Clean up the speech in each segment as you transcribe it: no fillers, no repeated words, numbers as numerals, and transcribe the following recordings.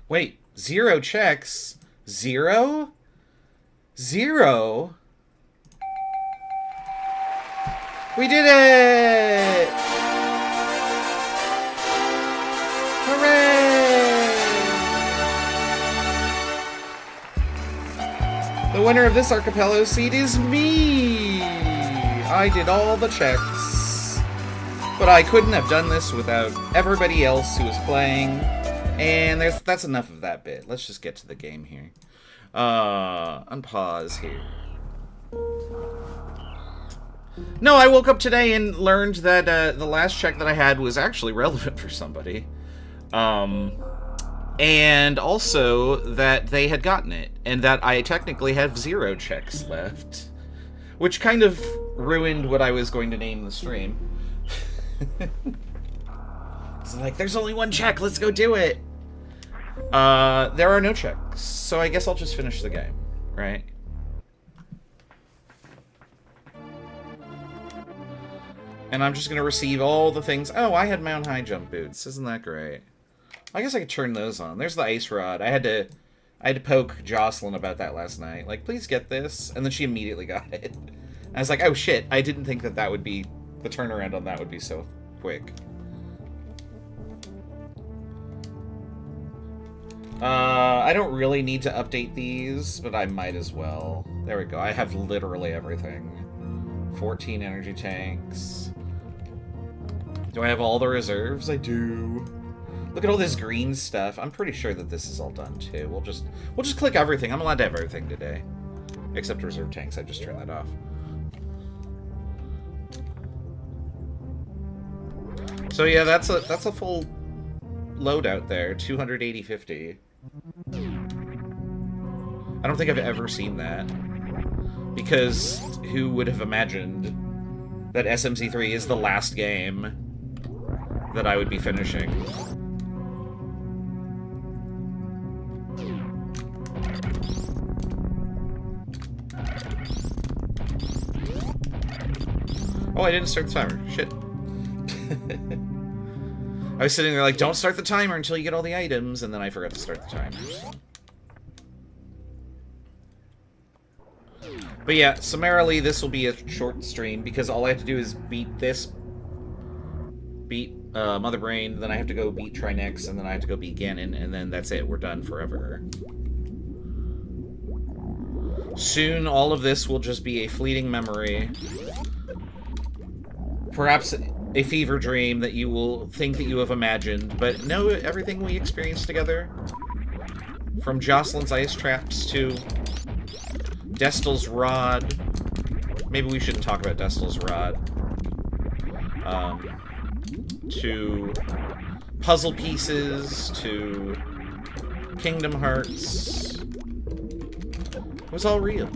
Wait, 0 checks? 0? 0? We did it! Hooray! The winner of this Archipelago seed is me! I did all the checks. But I couldn't have done this without everybody else who was playing. And that's enough of that bit. Let's just get to the game here. Unpause here. No, I woke up today and learned that the last check that I had was actually relevant for somebody. And also that they had gotten it, and that I technically have 0 checks left. Which kind of ruined what I was going to name the stream. It's like, there's only 1 check, let's go do it! There are no checks, so I guess I'll just finish the game, right? And I'm just gonna receive all the things. Oh, I had my own high jump boots. Isn't that great? I guess I could turn those on. There's the ice rod. I had to poke Jocelyn about that last night. Like, please get this. And then she immediately got it. I was like, oh shit, I didn't think that that would be... The turnaround on that would be so quick. I don't really need to update these, but I might as well. There we go. I have literally everything. 14 energy tanks. Do I have all the reserves? I do. Look at all this green stuff. I'm pretty sure that this is all done too. We'll just click everything. I'm allowed to have everything today. Except reserve tanks. I just turned that off. So yeah, that's a full loadout there. 280.50. I don't think I've ever seen that. Because who would have imagined that SMC3 is the last game that I would be finishing? Oh, I didn't start the timer. Shit. I was sitting there like, don't start the timer until you get all the items, and then I forgot to start the timer. So. But yeah, summarily, this will be a short stream, because all I have to do is beat Mother Brain, then I have to go beat Trinex, and then I have to go beat Ganon, and then that's it. We're done forever. Soon, all of this will just be a fleeting memory. Perhaps a fever dream that you will think that you have imagined, but no, everything we experienced together, from Jocelyn's ice traps to Destel's rod. Maybe we shouldn't talk about Destel's rod. To puzzle pieces, to Kingdom Hearts. It was all real.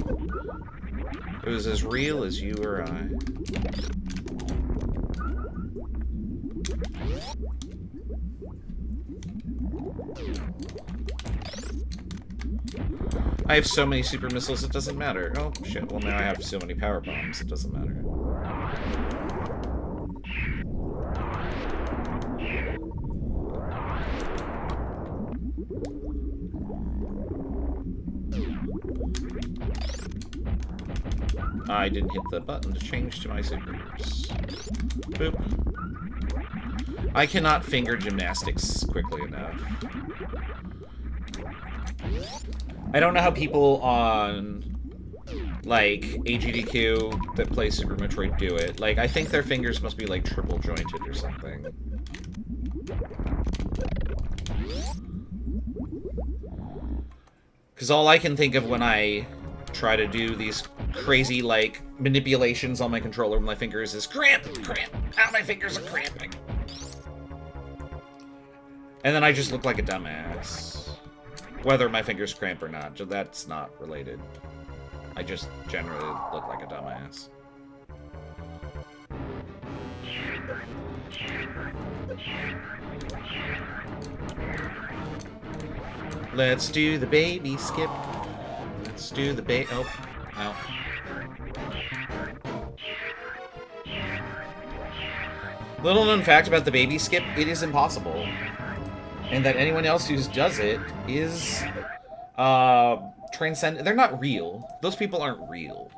It was as real as you or I. I have so many super missiles, it doesn't matter. Oh, shit. Well, now I have so many power bombs, it doesn't matter. I didn't hit the button to change to my supers. Boop. I cannot finger gymnastics quickly enough. I don't know how people on, like, AGDQ that play Super Metroid do it. Like, I think their fingers must be, like, triple jointed or something. Because all I can think of when I try to do these crazy, like, manipulations on my controller with my fingers is cramp, cramp, ow, my fingers are cramping. And then I just look like a dumbass. Whether my fingers cramp or not, that's not related. I just generally look like a dumbass. Let's do the baby skip. Let's do the oh, ow. Little known fact about the baby skip, it is impossible. And that anyone else who does it is transcendent. They're not real. Those people aren't real.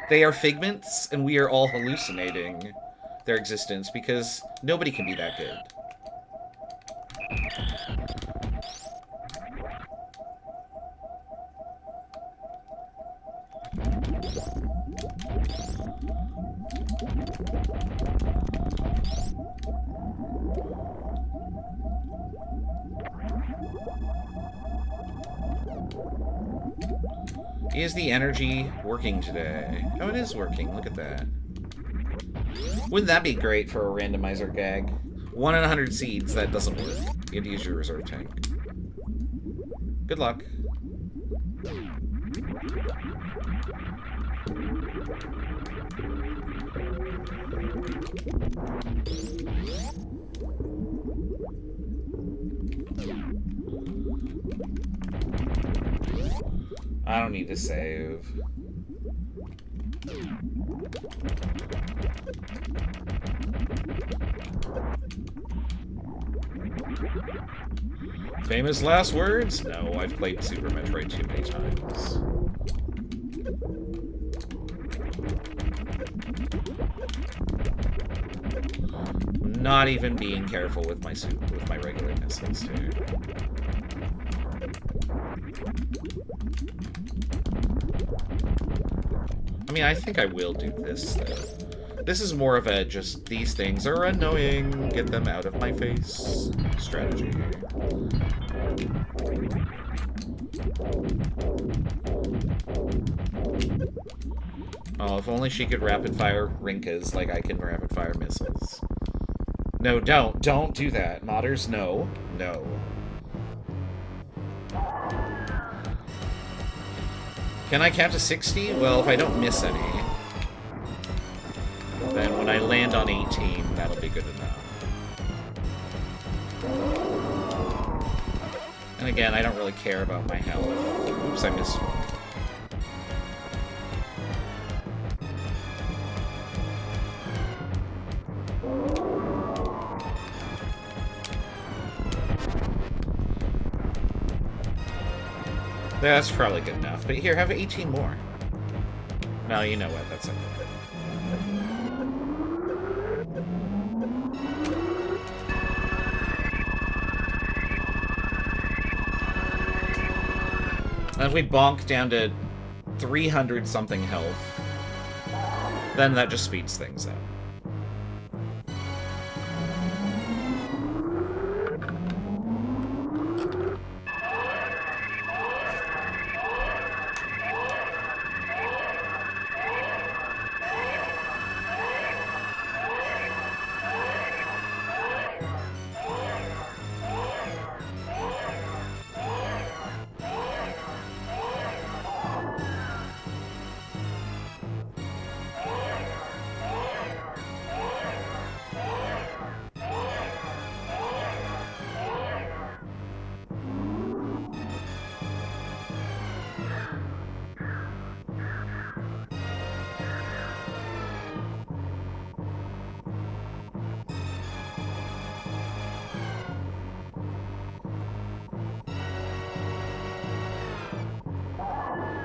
They are figments, and we are all hallucinating their existence because nobody can be that good. Is the energy working today? Oh, it is working. Look at that. Wouldn't that be great for a randomizer gag? 1 in 100 seeds, that doesn't work. You have to use your reserve tank. Good luck. I don't need to save. Famous last words? No, I've played Super Metroid too many times. Not even being careful with my regular missiles too. I mean, I think I will do this, though. This is more of a just, these things are annoying, get them out of my face strategy. Oh, if only she could rapid-fire Rinkas like I can rapid-fire missiles. No, don't do that. Modders, no. No. Can I count to 60? Well, if I don't miss any, then when I land on 18, that'll be good enough. And again, I don't really care about my health. Oops, I missed one. That's probably good enough. But here, have 18 more. No, you know what? That's okay. And if we bonk down to 300-something health, then that just speeds things up.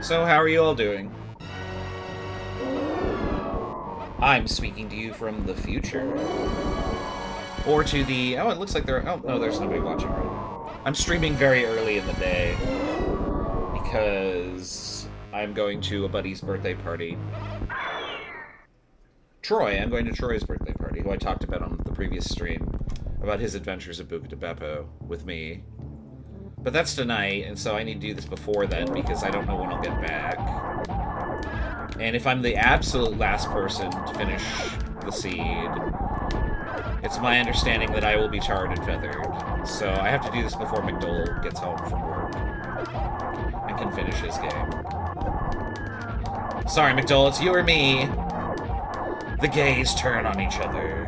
So, how are you all doing? I'm speaking to you from the future. Or to the... Oh, it looks like there... Oh, no, there's nobody watching right now. I'm streaming very early in the day because I'm going to a buddy's birthday party. Troy. I'm going to Troy's birthday party, who I talked about on the previous stream, about his adventures at Buca de Beppo with me. But that's tonight, and so I need to do this before then, because I don't know when I'll get back. And if I'm the absolute last person to finish the seed, it's my understanding that I will be tarred and feathered. So I have to do this before McDole gets home from work and can finish his game. Sorry, McDole, it's you or me. The gays turn on each other.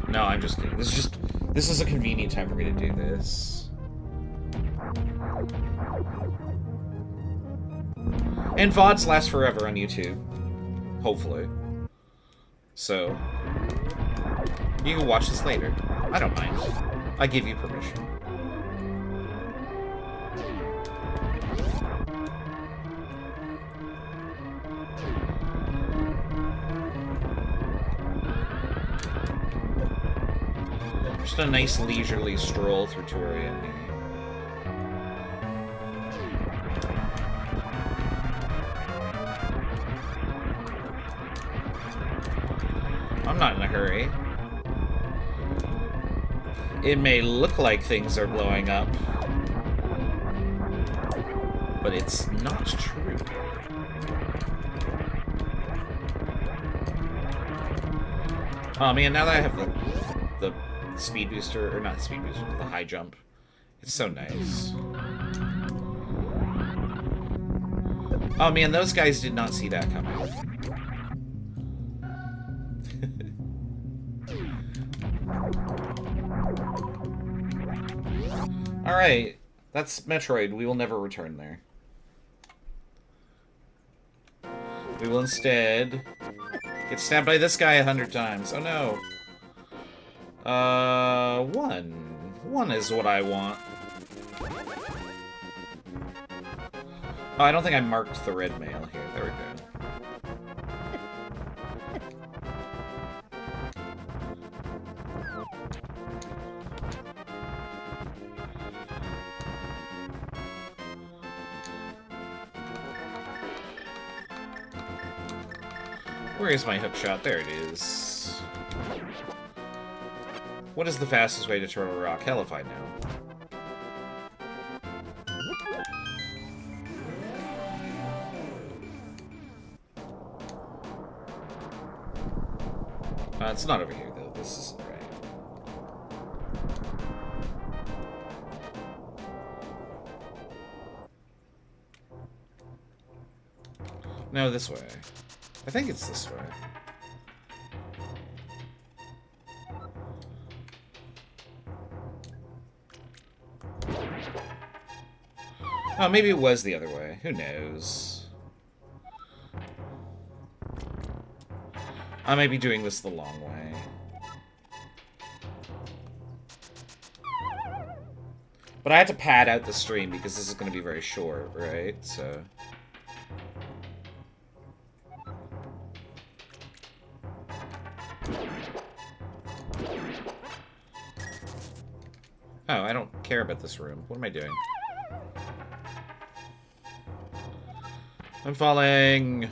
No, I'm just kidding. This is a convenient time for me to do this. And VODs last forever on YouTube. Hopefully. So, you can watch this later. I don't mind. I give you permission. Just a nice leisurely stroll through Toriani. I'm not in a hurry. It may look like things are blowing up, but it's not true. Oh man, now that I have the speed booster, or not speed booster, the high jump, it's so nice. Oh man, those guys did not see that coming. Alright, that's Metroid. We will never return there. We will instead get stabbed by this guy 100 times. Oh no. One. One is what I want. Oh, I don't think I marked the red mail here. There we go. Where is my hook shot? There it is. What is the fastest way to Turtle Rock? Hell if I know. It's not over here, though. This isn't right. No, this way. I think it's this way. Oh, maybe it was the other way. Who knows? I might be doing this the long way. But I had to pad out the stream because this is going to be very short, right? So... Oh, I don't care about this room. What am I doing? I'm falling!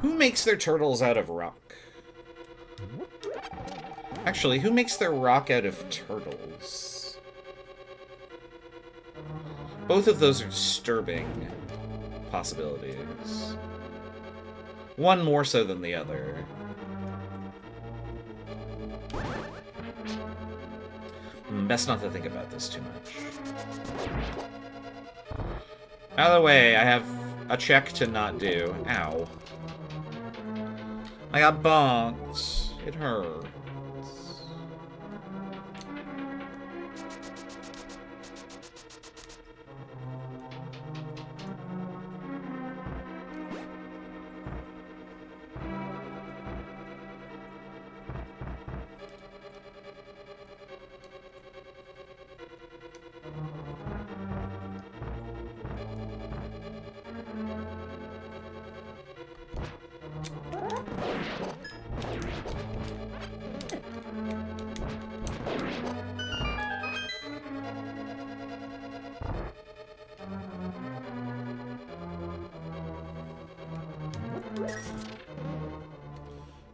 Who makes their turtles out of rock? Actually, who makes their rock out of turtles? Both of those are disturbing possibilities. One more so than the other. Best not to think about this too much. Out of the way, I have a check to not do. Ow. I got bonked. It hurts.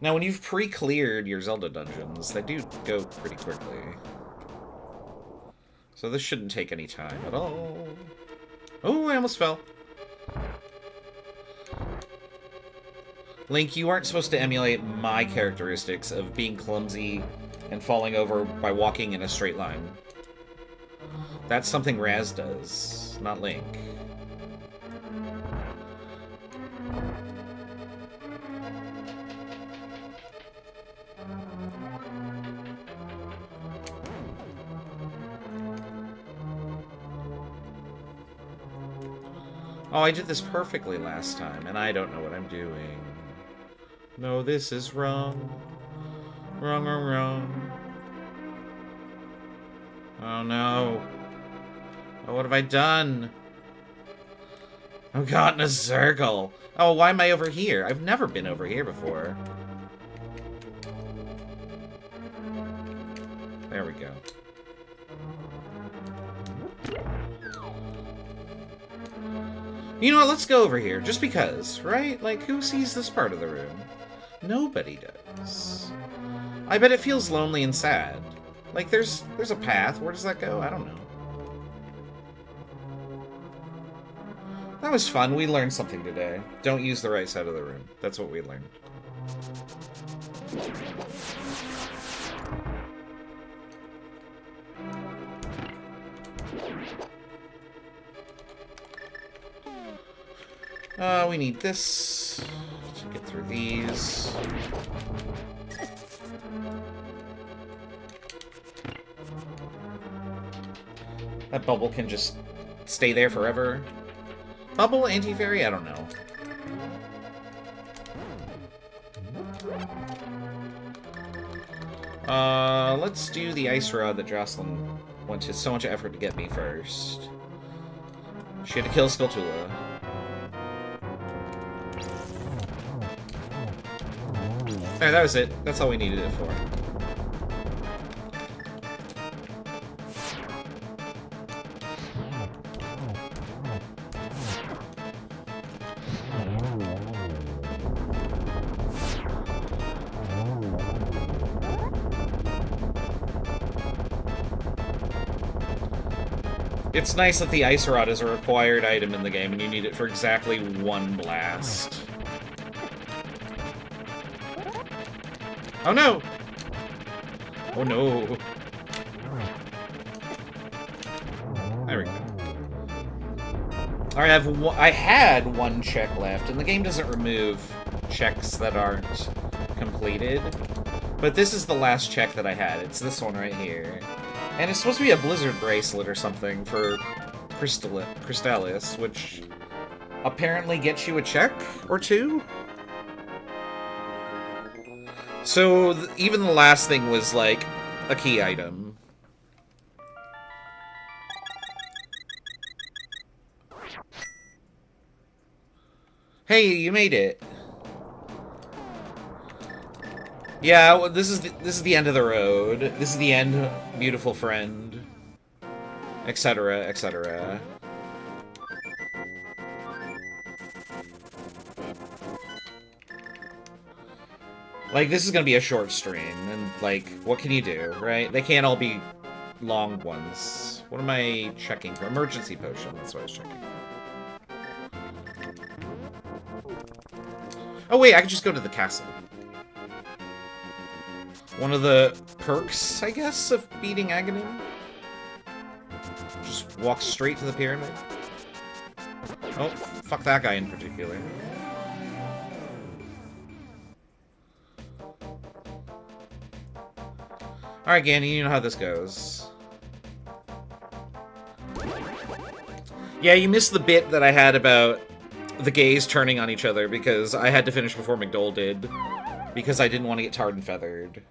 Now, when you've pre-cleared your Zelda dungeons, they do go pretty quickly. So this shouldn't take any time at all. Oh, I almost fell. Link, you aren't supposed to emulate my characteristics of being clumsy and falling over by walking in a straight line. That's something Raz does, not Link. Oh, I did this perfectly last time, and I don't know what I'm doing. No, this is wrong. Wrong or wrong. Oh no. Oh, what have I done? I'm caught in a circle. Oh, why am I over here? I've never been over here before. There we go. You know what, let's go over here, just because, right? Like, who sees this part of the room? Nobody does. I bet it feels lonely and sad. Like, there's a path. Where does that go? I don't know. That was fun. We learned something today. Don't use the right side of the room. That's what we learned. We need this to get through these. That bubble can just stay there forever. Bubble, anti-fairy? I don't know. Let's do the ice rod that Jocelyn went to so much effort to get me first. She had to kill Skulltula. There, that was it. That's all we needed it for. It's nice that the ice rod is a required item in the game and you need it for exactly one blast. Oh no! Oh no! There we go. Alright, I had one check left, and the game doesn't remove checks that aren't completed. But this is the last check that I had. It's this one right here. And it's supposed to be a blizzard bracelet or something for Crystallis, which apparently gets you a check or two? So, even the last thing was, like, a key item. Hey, you made it. Yeah, well, this is the end of the road. This is the end, beautiful friend. Etc., etc. Like, this is gonna be a short stream, and, like, what can you do, right? They can't all be long ones. What am I checking for? Emergency potion, that's what I was checking for. Oh wait, I can just go to the castle. One of the perks, I guess, of beating Aghanim? Just walk straight to the pyramid? Oh, fuck that guy in particular. Alright, Ganny, you know how this goes. Yeah, you missed the bit that I had about the gays turning on each other because I had to finish before McDole did. Because I didn't want to get tarred and feathered.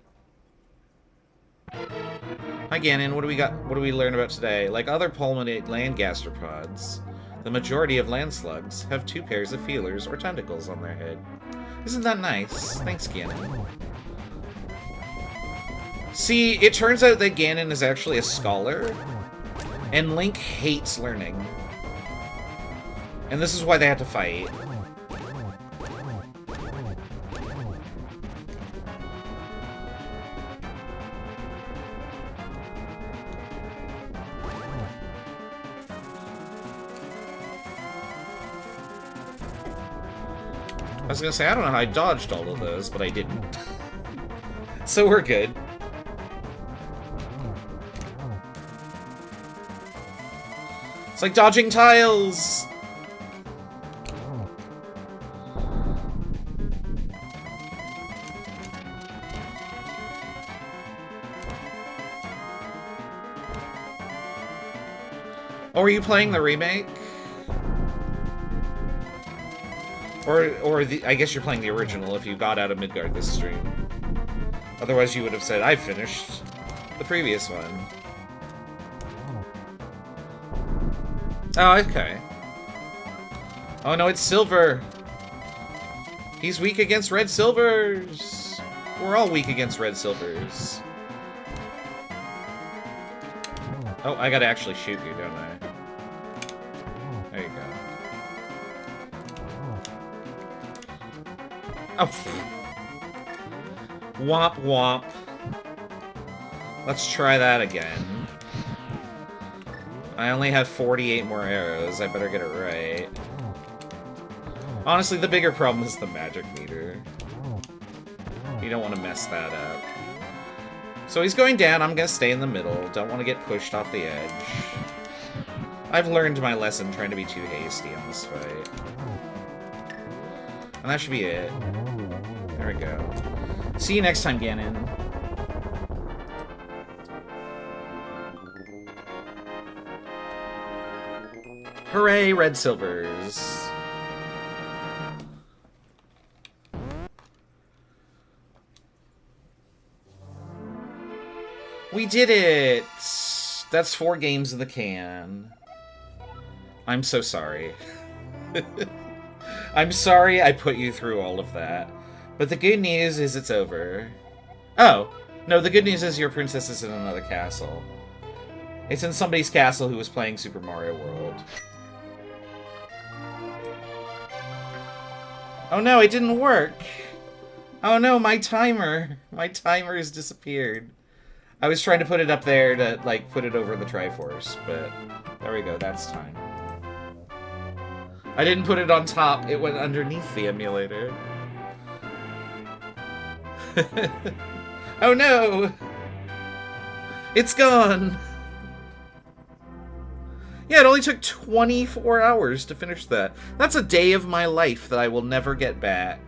Hi, Ganon, what do we got? What do we learn about today? Like other pulmonate land gastropods, the majority of land slugs have 2 pairs of feelers or tentacles on their head. Isn't that nice? Thanks, Ganon. See, it turns out that Ganon is actually a scholar, and Link hates learning. And this is why they had to fight. I was gonna say, I don't know how I dodged all of those, but I didn't. So we're good. It's like dodging tiles! Oh, are you playing the remake? Or I guess you're playing the original if you got out of Midgard this stream. Otherwise you would have said, I finished the previous one. Oh, okay. Oh no, it's Silver! He's weak against red silvers! We're all weak against red silvers. Oh, I gotta actually shoot you, don't I? There you go. Oh! Womp womp. Let's try that again. I only have 48 more arrows. I better get it right. Honestly, the bigger problem is the magic meter. You don't want to mess that up. So he's going down. I'm gonna stay in the middle. Don't want to get pushed off the edge. I've learned my lesson trying to be too hasty on this fight. And that should be it. There we go. See you next time, Ganon. Hooray, red silvers. We did it! That's 4 games in the can. I'm so sorry. I'm sorry I put you through all of that. But the good news is it's over. Oh, no, the good news is your princess is in another castle. It's in somebody's castle who was playing Super Mario World. Oh no, it didn't work! Oh no, my timer! My timer has disappeared. I was trying to put it up there to, like, put it over the Triforce, but there we go, that's time. I didn't put it on top, it went underneath the emulator. Oh no! It's gone! Yeah, it only took 24 hours to finish that. That's a day of my life that I will never get back.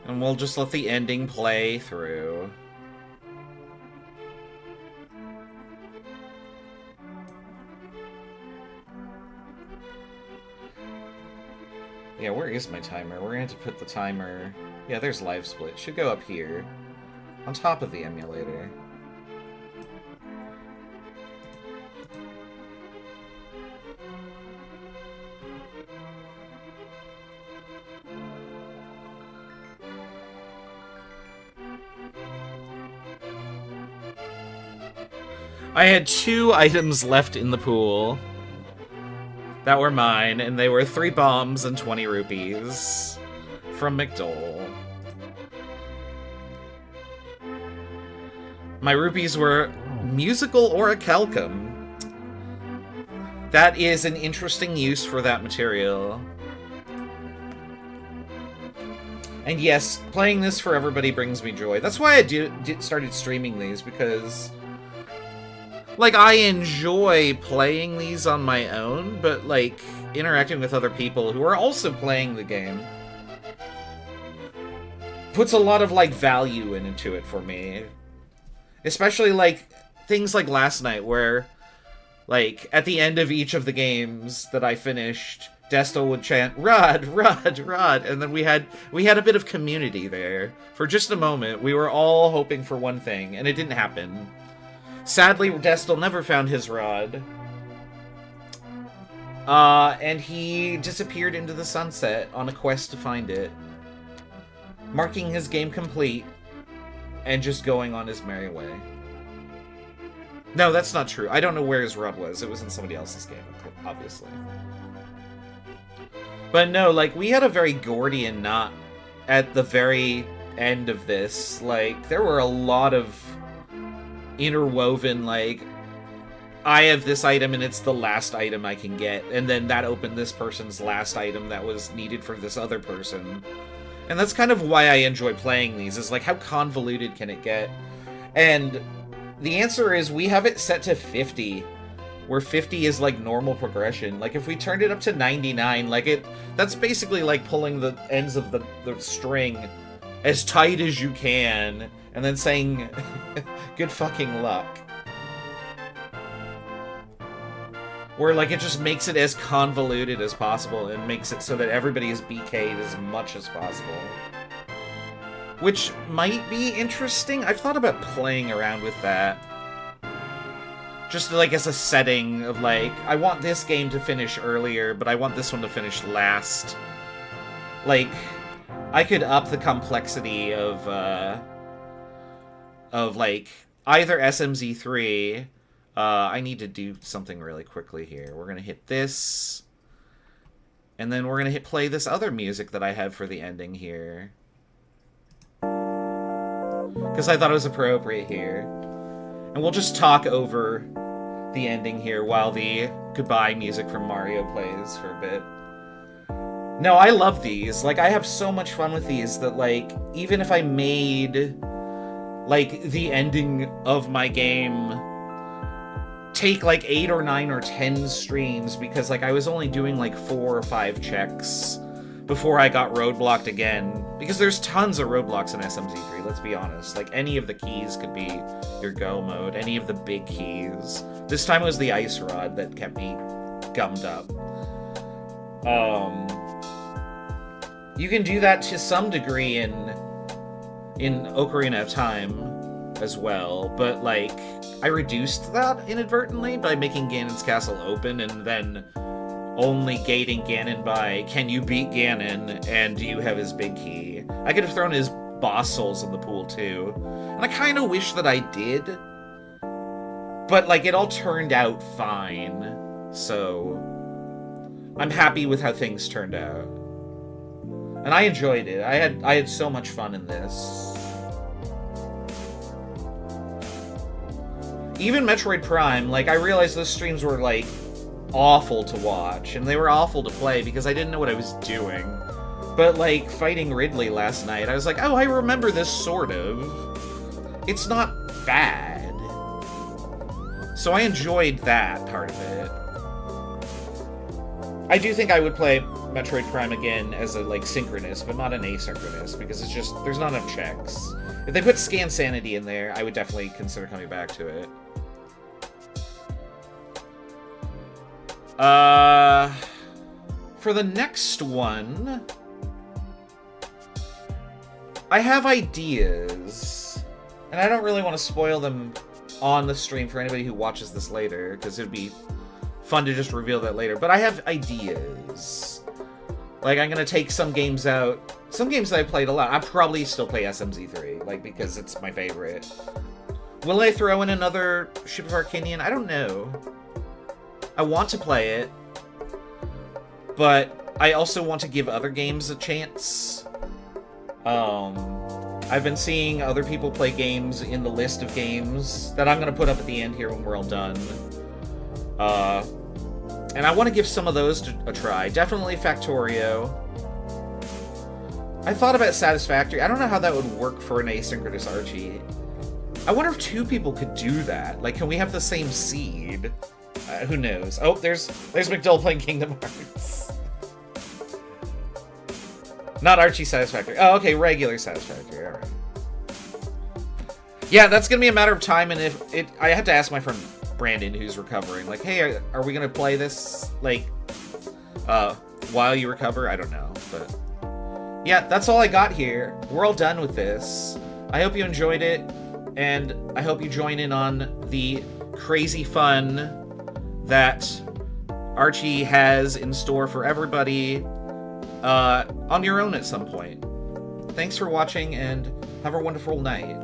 And we'll just let the ending play through. Yeah, where is my timer? We're gonna have to put the timer... Yeah, there's live split. Should go up here. On top of the emulator. I had 2 items left in the pool that were mine, and they were 3 bombs and 20 rupees from McDole. My rupees were musical orichalcum. That is an interesting use for that material. And yes, playing this for everybody brings me joy. That's why I started streaming these, because... like, I enjoy playing these on my own, but, like, interacting with other people who are also playing the game puts a lot of, like, value into it for me. Especially, like, things like last night, where, like, at the end of each of the games that I finished, Destel would chant, "Rod, Rod, Rod," and then we had a bit of community there. For just a moment, we were all hoping for one thing, and it didn't happen. Sadly, Destel never found his rod. And he disappeared into the sunset on a quest to find it. Marking his game complete, and just going on his merry way. No, that's not true. I don't know where his rod was. It was in somebody else's game, obviously. But no, like, we had a very Gordian knot at the very end of this. Like, there were a lot of interwoven, like, I have this item and it's the last item I can get, and then that opened this person's last item that was needed for this other person. And that's kind of why I enjoy playing these, is like, how convoluted can it get? And the answer is we have it set to 50, where 50 is like normal progression. Like if we turned it up to 99, like that's basically like pulling the ends of the string as tight as you can, and then saying, good fucking luck. Where, like, it just makes it as convoluted as possible and makes it so that everybody is BK'd as much as possible. Which might be interesting. I've thought about playing around with that. Just, like, as a setting of, like, I want this game to finish earlier, but I want this one to finish last. Like, I could up the complexity of like, either SMZ3... I need to do something really quickly here. We're going to hit this. And then we're going to hit play this other music that I have for the ending here. Because I thought it was appropriate here. And we'll just talk over the ending here while the goodbye music from Mario plays for a bit. No, I love these. Like, I have so much fun with these that, like, even if I made, like, the ending of my game take like 8 or 9 or 10 streams, because like I was only doing like 4 or 5 checks before I got roadblocked again, because there's tons of roadblocks in SMZ3, let's be honest. Like, any of the keys could be your go mode, any of the big keys. This time it was the ice rod that kept me gummed up. You can do that to some degree in Ocarina of Time as well, but like, I reduced that inadvertently by making Ganon's castle open and then only gating Ganon by, can you beat Ganon, and do you have his big key? I could have thrown his boss souls in the pool too, and I kind of wish that I did, but like, it all turned out fine, so I'm happy with how things turned out. And I enjoyed it. I had so much fun in this. Even Metroid Prime, like, I realized those streams were, like, awful to watch, and they were awful to play because I didn't know what I was doing. But, like, fighting Ridley last night, I was like, oh, I remember this, sort of. It's not bad. So I enjoyed that part of it. I do think I would play Metroid Prime again as a, like, synchronous, but not an asynchronous, because it's just, there's not enough checks. If they put Scan Sanity in there, I would definitely consider coming back to it. For the next one, I have ideas, and I don't really want to spoil them on the stream for anybody who watches this later, because it would be fun to just reveal that later, but I have ideas. Like, I'm gonna take some games out, some games that I played a lot. I'll probably still play SMZ3, like, because it's my favorite. Will I throw in another Ship of Arcanian? I don't know. I want to play it, but I also want to give other games a chance. I've been seeing other people play games in the list of games that I'm going to put up at the end here when we're all done. And I want to give some of those a try. Definitely Factorio. I thought about Satisfactory. I don't know how that would work for an asynchronous Archie. I wonder if 2 people could do that. Like, can we have the same seed? Who knows? Oh, there's McDowell playing Kingdom Hearts. Not Archie Satisfactory. Oh, okay, regular Satisfactory. All right. Yeah, that's gonna be a matter of time, and I had to ask my friend Brandon, who's recovering, like, hey, are we gonna play this, like, while you recover? I don't know, but yeah, that's all I got here. We're all done with this. I hope you enjoyed it, and I hope you join in on the crazy fun that Archie has in store for everybody on your own at some point. Thanks for watching, and have a wonderful night.